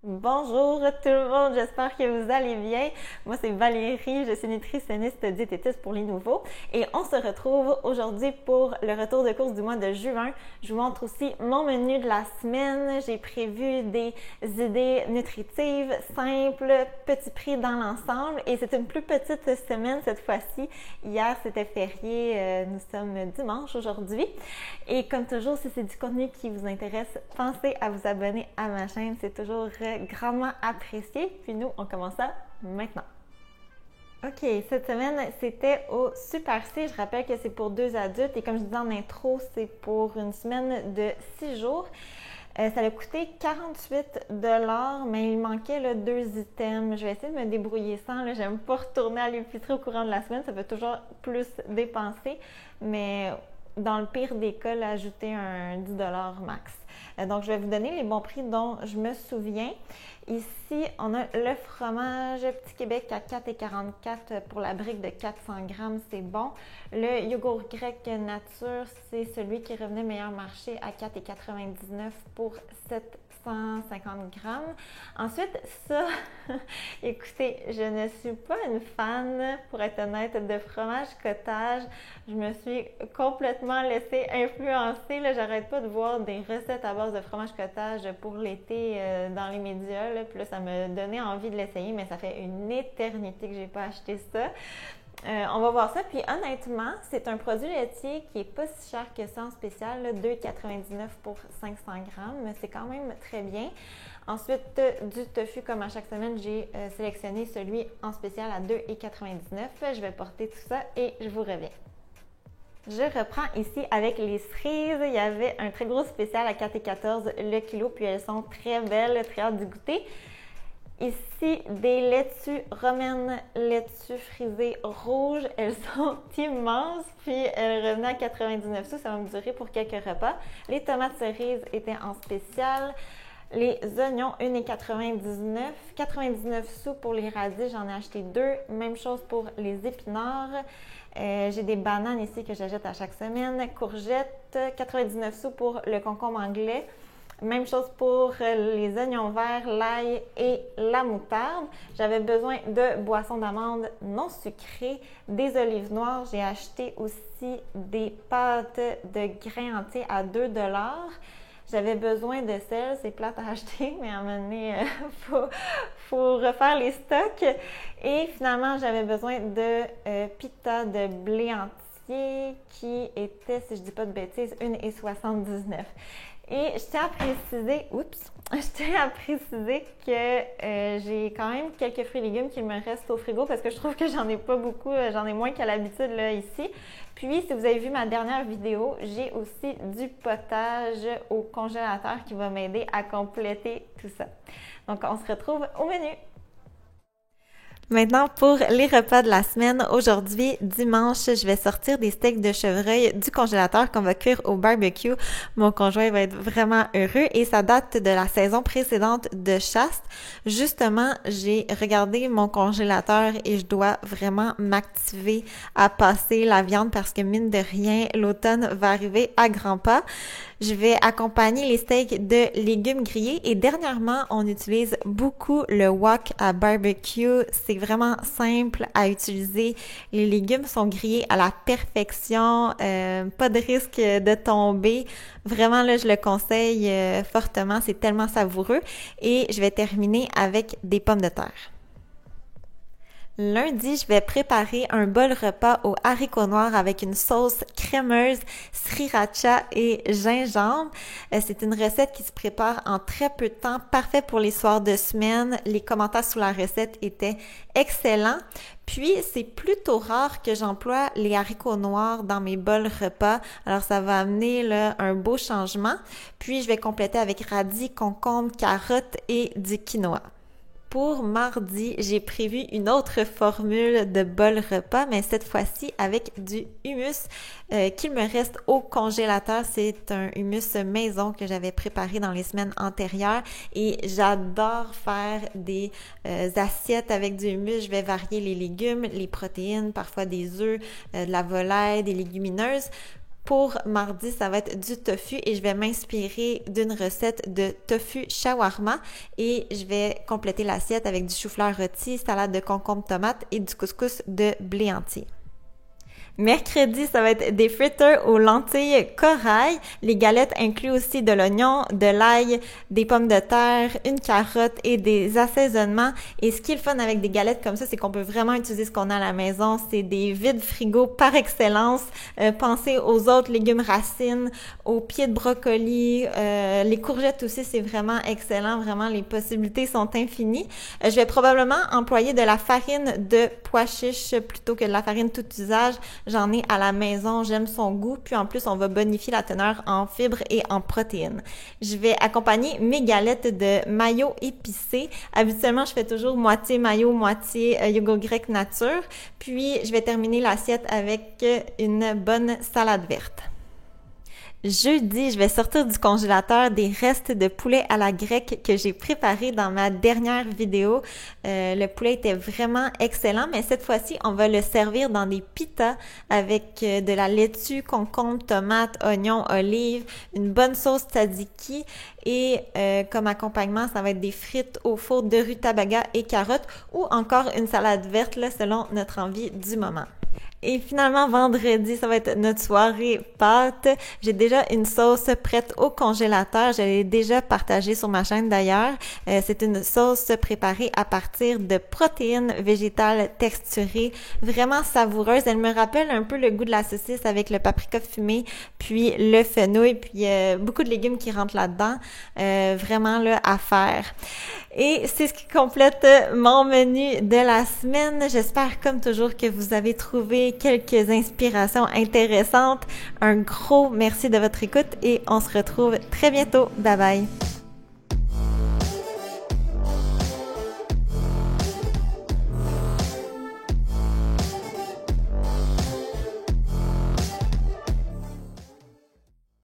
Bonjour tout le monde, j'espère que vous allez bien. Moi c'est Valérie, je suis nutritionniste diététiste pour les nouveaux et on se retrouve aujourd'hui pour le retour de course du mois de juin. Je vous montre aussi mon menu de la semaine. J'ai prévu des idées nutritives, simples, petits prix dans l'ensemble et c'est une plus petite semaine cette fois-ci. Hier c'était férié, nous sommes dimanche aujourd'hui et comme toujours si c'est du contenu qui vous intéresse, pensez à vous abonner à ma chaîne, c'est toujours grandement apprécié. Puis nous, on commence ça maintenant. OK, cette semaine, c'était au Super C. Je rappelle que c'est pour 2 adultes et comme je disais en intro, c'est pour une semaine de 6 jours. Ça a coûté 48 $, mais il manquait là, 2 items. Je vais essayer de me débrouiller sans. J'aime pas retourner à l'épicerie au courant de la semaine. Ça fait toujours plus dépenser. Mais dans le pire des cas, là, ajouter un 10 $ max. Donc, je vais vous donner les bons prix dont je me souviens. Ici, on a le fromage Petit Québec à 4,44 pour la brique de 400 grammes, c'est bon. Le yogourt grec nature, c'est celui qui revenait meilleur marché à 4,99 pour 750 grammes. Ensuite, ça, écoutez, je ne suis pas une fan, pour être honnête, de fromage cottage. Je me suis complètement laissée influencer. J'arrête pas de voir des recettes à base de fromage cottage pour l'été dans les médias. Puis là, ça me donnait envie de l'essayer, mais ça fait une éternité que j'ai pas acheté ça. On va voir ça. Puis honnêtement, c'est un produit laitier qui est pas si cher que ça en spécial, 2,99 pour 500 grammes, mais c'est quand même très bien. Ensuite, du tofu, comme à chaque semaine, j'ai sélectionné celui en spécial à 2,99. Je vais porter tout ça et je vous reviens. Je reprends ici avec les cerises. Il y avait un très gros spécial à 4,14 le kilo, puis elles sont très belles, très hâte d'y goûter. Ici, des laitues romaines, laitues frisées rouges. Elles sont immenses, puis elles revenaient à 99 sous. Ça va me durer pour quelques repas. Les tomates cerises étaient en spécial. Les oignons, 1,99 $. 99 sous pour les radis, j'en ai acheté 2. Même chose pour les épinards. J'ai des bananes ici que j'achète à chaque semaine. Courgettes, 99 sous pour le concombre anglais. Même chose pour les oignons verts, l'ail et la moutarde. J'avais besoin de boissons d'amandes non sucrées, des olives noires. J'ai acheté aussi des pâtes de grains entiers à 2 $. J'avais besoin de sel, c'est plate à acheter, mais à un moment donné, faut refaire les stocks. Et finalement, j'avais besoin de pita de blé entier qui était, si je dis pas de bêtises, 1,79 $. Et je tiens à préciser que j'ai quand même quelques fruits et légumes qui me restent au frigo parce que je trouve que j'en ai pas beaucoup, j'en ai moins qu'à l'habitude là ici. Puis, si vous avez vu ma dernière vidéo, j'ai aussi du potage au congélateur qui va m'aider à compléter tout ça. Donc, on se retrouve au menu. Maintenant, pour les repas de la semaine, aujourd'hui, dimanche, je vais sortir des steaks de chevreuil du congélateur qu'on va cuire au barbecue. Mon conjoint va être vraiment heureux et ça date de la saison précédente de chasse. Justement, j'ai regardé mon congélateur et je dois vraiment m'activer à passer la viande parce que mine de rien, l'automne va arriver à grands pas. Je vais accompagner les steaks de légumes grillés et dernièrement, on utilise beaucoup le wok à barbecue. C'est vraiment simple à utiliser. Les légumes sont grillés à la perfection, pas de risque de tomber. Vraiment, là, je le conseille fortement. C'est tellement savoureux. Et je vais terminer avec des pommes de terre. Lundi, je vais préparer un bol repas aux haricots noirs avec une sauce crémeuse, sriracha et gingembre. C'est une recette qui se prépare en très peu de temps, parfait pour les soirs de semaine. Les commentaires sous la recette étaient excellents. Puis, c'est plutôt rare que j'emploie les haricots noirs dans mes bols repas. Alors, ça va amener là, un beau changement. Puis, je vais compléter avec radis, concombre, carottes et du quinoa. Pour mardi, j'ai prévu une autre formule de bol repas, mais cette fois-ci avec du hummus qu'il me reste au congélateur. C'est un hummus maison que j'avais préparé dans les semaines antérieures et j'adore faire des assiettes avec du hummus. Je vais varier les légumes, les protéines, parfois des œufs, de la volaille, des légumineuses. Pour mardi, ça va être du tofu et je vais m'inspirer d'une recette de tofu shawarma et je vais compléter l'assiette avec du chou-fleur rôti, salade de concombre tomate et du couscous de blé entier. Mercredi, ça va être des fritters aux lentilles corail. Les galettes incluent aussi de l'oignon, de l'ail, des pommes de terre, une carotte et des assaisonnements. Et ce qui est le fun avec des galettes comme ça, c'est qu'on peut vraiment utiliser ce qu'on a à la maison. C'est des vides frigo par excellence. Pensez aux autres légumes racines, aux pieds de brocoli, les courgettes aussi, c'est vraiment excellent. Vraiment, les possibilités sont infinies. Je vais probablement employer de la farine de pois chiche plutôt que de la farine tout usage. J'en ai à la maison, j'aime son goût, puis en plus, on va bonifier la teneur en fibres et en protéines. Je vais accompagner mes galettes de mayo épicé. Habituellement, je fais toujours moitié mayo, moitié yogourt grec nature. Puis, je vais terminer l'assiette avec une bonne salade verte. Jeudi, je vais sortir du congélateur des restes de poulet à la grecque que j'ai préparé dans ma dernière vidéo. Le poulet était vraiment excellent, mais cette fois-ci, on va le servir dans des pitas avec de la laitue, concombre, tomate, oignon, olive, une bonne sauce tzatziki et comme accompagnement, ça va être des frites au four de rutabaga et carottes ou encore une salade verte là, selon notre envie du moment. Et finalement, vendredi, ça va être notre soirée pâtes. J'ai déjà une sauce prête au congélateur. Je l'ai déjà partagée sur ma chaîne d'ailleurs. C'est une sauce préparée à partir de protéines végétales texturées, vraiment savoureuse. Elle me rappelle un peu le goût de la saucisse avec le paprika fumé, puis le fenouil, puis beaucoup de légumes qui rentrent là-dedans. Vraiment là, à faire. Et c'est ce qui complète mon menu de la semaine. J'espère comme toujours que vous avez trouvé quelques inspirations intéressantes. Un gros merci de votre écoute et on se retrouve très bientôt. Bye bye!